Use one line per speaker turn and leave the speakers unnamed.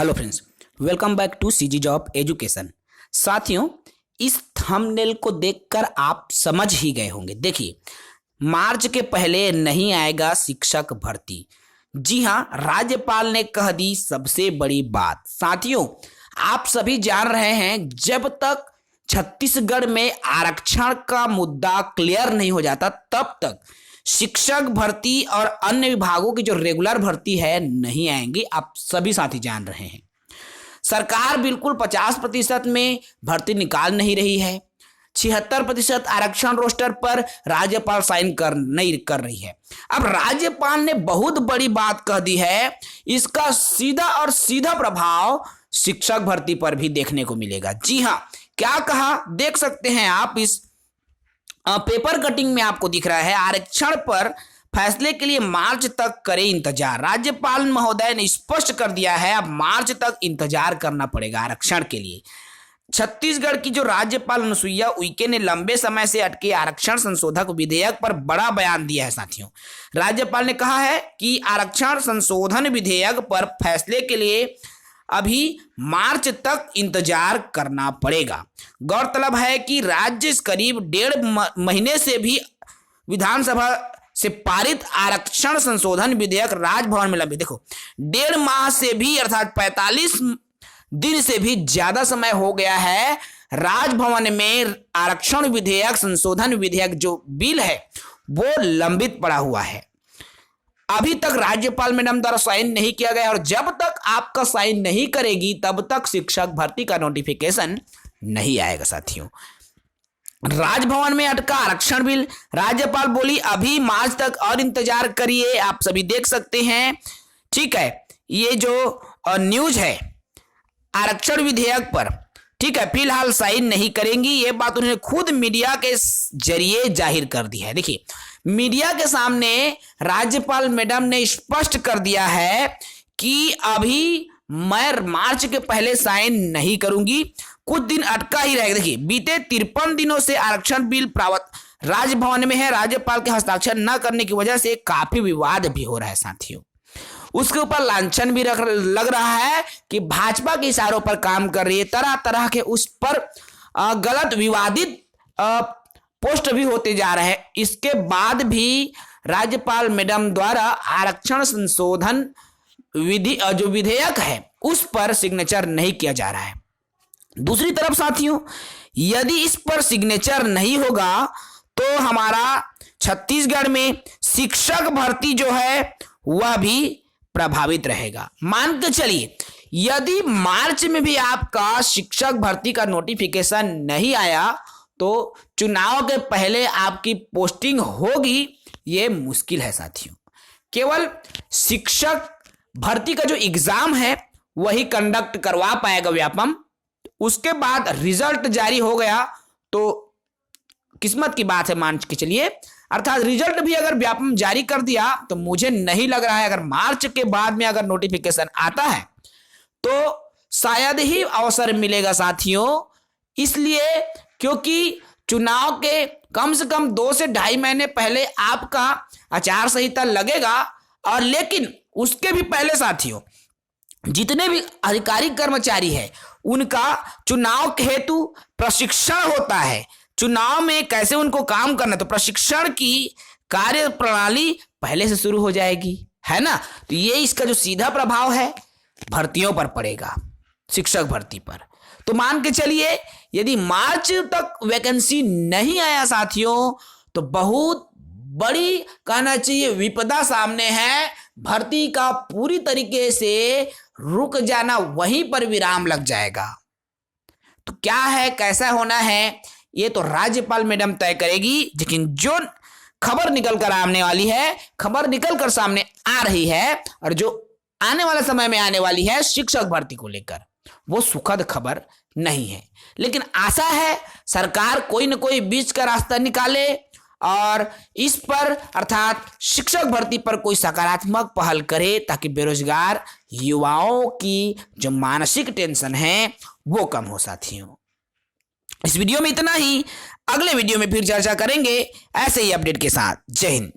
Hello friends, welcome back to CG job education. साथियों, इस thumbnail को देखकर आप समझ ही गए होंगे। देखिए, मार्च के पहले नहीं आएगा शिक्षक भर्ती। जी हां, राज्यपाल ने कह दी सबसे बड़ी बात। साथियों, आप सभी जान रहे हैं, जब तक छत्तीसगढ़ में आरक्षण का मुद्दा क्लियर नहीं हो जाता तब तक शिक्षक भर्ती और अन्य विभागों की जो रेगुलर भर्ती है नहीं आएंगी। आप सभी साथी जान रहे हैं, सरकार बिल्कुल 50% में भर्ती निकाल नहीं रही है। 76% आरक्षण रोस्टर पर राज्यपाल साइन नहीं कर रही है। अब राज्यपाल ने बहुत बड़ी बात कह दी है, इसका सीधा प्रभाव शिक्षक भर्ती पर भी देखने को मिलेगा। जी हां, क्या कहा देख सकते हैं आप। इस पेपर कटिंग में आपको दिख रहा है, आरक्षण पर फैसले के लिए मार्च तक करें इंतजार। राज्यपाल महोदय ने स्पष्ट कर दिया है, अब मार्च तक इंतजार करना पड़ेगा आरक्षण के लिए। छत्तीसगढ़ की जो राज्यपाल अनुसुईया उइके ने लंबे समय से अटके आरक्षण संशोधक विधेयक पर बड़ा बयान दिया है। साथियों, राज्यपाल ने कहा है कि आरक्षण संशोधन विधेयक पर फैसले के लिए अभी मार्च तक इंतजार करना पड़ेगा। गौरतलब है कि राज्य करीब 1.5 महीने से भी विधानसभा से पारित आरक्षण संशोधन विधेयक राजभवन में लंबित। देखो, 1.5 माह से भी अर्थात 45 दिन से भी ज्यादा समय हो गया है। राजभवन में आरक्षण विधेयक संशोधन विधेयक जो बिल है वो लंबित पड़ा हुआ है। अभी तक राज्यपाल मैडम द्वारा साइन नहीं किया गया और जब तक आपका साइन नहीं करेगी तब तक शिक्षक भर्ती का नोटिफिकेशन नहीं आएगा। साथियों, राजभवन में अटका आरक्षण बिल, राज्यपाल बोली अभी मार्च तक और इंतजार करिए। आप सभी देख सकते हैं, ठीक है, ये जो न्यूज है आरक्षण विधेयक पर, ठीक है, फिलहाल साइन नहीं करेंगी। ये बात उन्होंने खुद मीडिया के जरिए जाहिर कर दी है। देखिए, मीडिया के सामने राज्यपाल मैडम ने स्पष्ट कर दिया है कि अभी मैं मार्च के पहले साइन नहीं करूंगी, कुछ दिन अटका ही रहेगा। देखिए, बीते 53 दिनों से आरक्षण बिल प्रावधान राजभवन में है। राज्यपाल के हस्ताक्षर न करने की वजह से काफी विवाद भी हो रहा है। साथियों, उसके ऊपर लांछन भी लग रहा है कि भाजपा के इशारों पर काम कर रही है। तरह तरह के उस पर गलत विवादित पोस्ट भी होते जा रहे हैं। इसके बाद भी राज्यपाल मैडम द्वारा आरक्षण संशोधन जो विधेयक है उस पर सिग्नेचर नहीं किया जा रहा है। दूसरी तरफ साथियों, यदि इस पर सिग्नेचर नहीं होगा तो हमारा छत्तीसगढ़ में शिक्षक भर्ती जो है वह भी प्रभावित रहेगा। मान के चलिए, यदि मार्च में भी आपका शिक्षक भर्ती का नोटिफिकेशन नहीं आया तो चुनाव के पहले आपकी पोस्टिंग होगी, ये मुश्किल है। साथियों, केवल शिक्षक भर्ती का जो एग्जाम है वही कंडक्ट करवा पाएगा व्यापम। उसके बाद रिजल्ट जारी हो गया तो किस्मत की बात है, मान के चलिए। अर्थात रिजल्ट भी अगर व्यापम जारी कर दिया तो मुझे नहीं लग रहा है अगर मार्च के बाद में अगर नोटिफिकेशन आता है तो शायद ही अवसर मिलेगा। साथियों, इसलिए क्योंकि चुनाव के कम से कम 2 से 2.5 महीने पहले आपका आचार संहिता लगेगा। और लेकिन उसके भी पहले साथियों, जितने भी अधिकारी कर्मचारी है उनका चुनाव के हेतु प्रशिक्षण होता है। चुनाव में कैसे उनको काम करना, तो प्रशिक्षण की कार्य प्रणाली पहले से शुरू हो जाएगी, है ना। तो ये इसका जो सीधा प्रभाव है भर्तियों पर पड़ेगा, शिक्षक भर्ती पर। तो मान के चलिए, यदि मार्च तक वैकेंसी नहीं आया साथियों तो बहुत बड़ी कहना चाहिए विपदा सामने है। भर्ती का पूरी तरीके से रुक जाना, वहीं पर विराम लग जाएगा। तो क्या है, कैसा होना है, ये तो राज्यपाल मैडम तय करेगी। लेकिन जो खबर निकल कर आने वाली है, खबर निकल कर सामने आ रही है और जो आने वाले समय में आने वाली है शिक्षक भर्ती को लेकर, वो सुखद खबर नहीं है। लेकिन आशा है सरकार कोई न कोई बीच का रास्ता निकाले और इस पर अर्थात शिक्षक भर्ती पर कोई सकारात्मक पहल करे ताकि बेरोजगार युवाओं की जो मानसिक टेंशन है वो कम हो। साथियों, इस वीडियो में इतना ही। अगले वीडियो में फिर चर्चा करेंगे ऐसे ही अपडेट के साथ। जय हिंद।